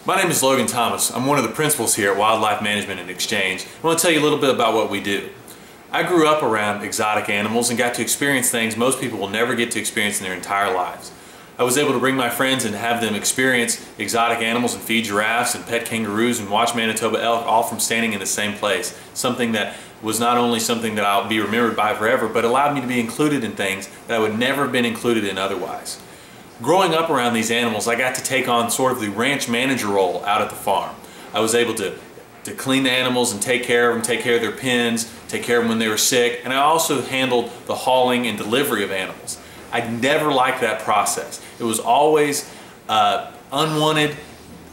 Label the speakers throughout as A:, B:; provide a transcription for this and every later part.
A: My name is Logan Thomas. I'm one of the principals here at Wildlife Management and Exchange. I want to tell you a little bit about what we do. I grew up around exotic animals and got to experience things most people will never get to experience in their entire lives. I was able to bring my friends and have them experience exotic animals and feed giraffes and pet kangaroos and watch Manitoba elk all from standing in the same place. Something that was not only something that I'll be remembered by forever, but allowed me to be included in things that I would never have been included in otherwise. Growing up around these animals, I got to take on sort of the ranch manager role out at the farm. I was able to clean the animals and take care of them, take care of their pens, take care of them when they were sick, and I also handled the hauling and delivery of animals. I never liked that process. It was always unwanted,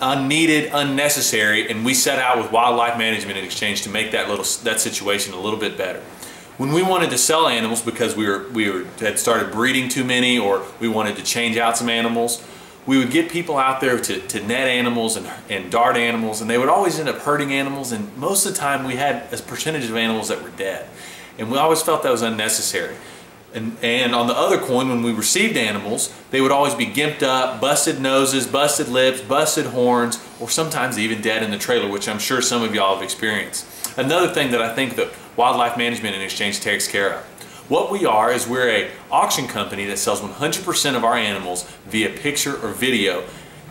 A: unneeded, unnecessary, and we set out with Wildlife Management and Exchange to make that situation a little bit better. When we wanted to sell animals because we had started breeding too many, or we wanted to change out some animals, we would get people out there to net animals and dart animals, and they would always end up hurting animals, and most of the time we had a percentage of animals that were dead. And we always felt that was unnecessary. And on the other coin, when we received animals, they would always be gimped up, busted noses, busted lips, busted horns, or sometimes even dead in the trailer, which I'm sure some of y'all have experienced. Another thing that I think that Wildlife Management and Exchange takes care of. What we are is we're an auction company that sells 100% of our animals via picture or video,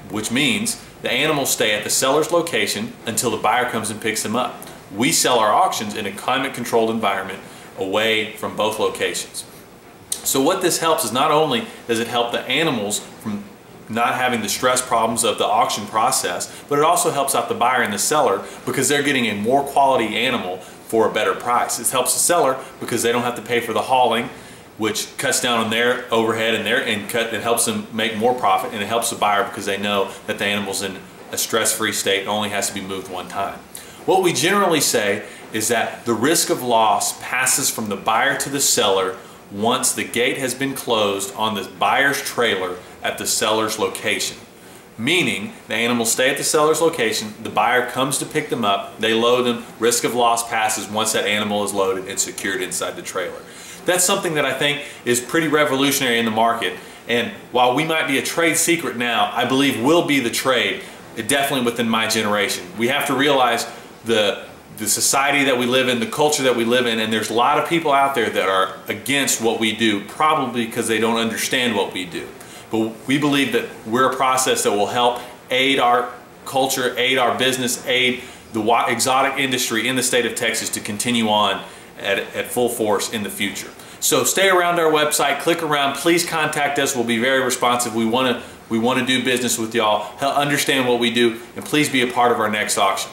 A: which means the animals stay at the seller's location until the buyer comes and picks them up. We sell our auctions in a climate-controlled environment away from both locations. So what this helps is not only does it help the animals from not having the stress problems of the auction process, but it also helps out the buyer and the seller because they're getting a more quality animal for a better price. It helps the seller because they don't have to pay for the hauling, which cuts down on their overhead and it helps them make more profit, and it helps the buyer because they know that the animal's in a stress-free state and only has to be moved one time. What we generally say is that the risk of loss passes from the buyer to the seller once the gate has been closed on the buyer's trailer at the seller's location. Meaning, the animals stay at the seller's location, the buyer comes to pick them up, they load them, risk of loss passes once that animal is loaded and secured inside the trailer. That's something that I think is pretty revolutionary in the market, and while we might be a trade secret now, I believe will be the trade, definitely within my generation. We have to realize the society that we live in, the culture that we live in, and there's a lot of people out there that are against what we do, probably because they don't understand what we do. But we believe that we're a process that will help aid our culture, aid our business, aid the exotic industry in the state of Texas to continue on at full force in the future. So stay around our website, click around, please contact us. We'll be very responsive. We want to do business with y'all, understand what we do, and please be a part of our next auction.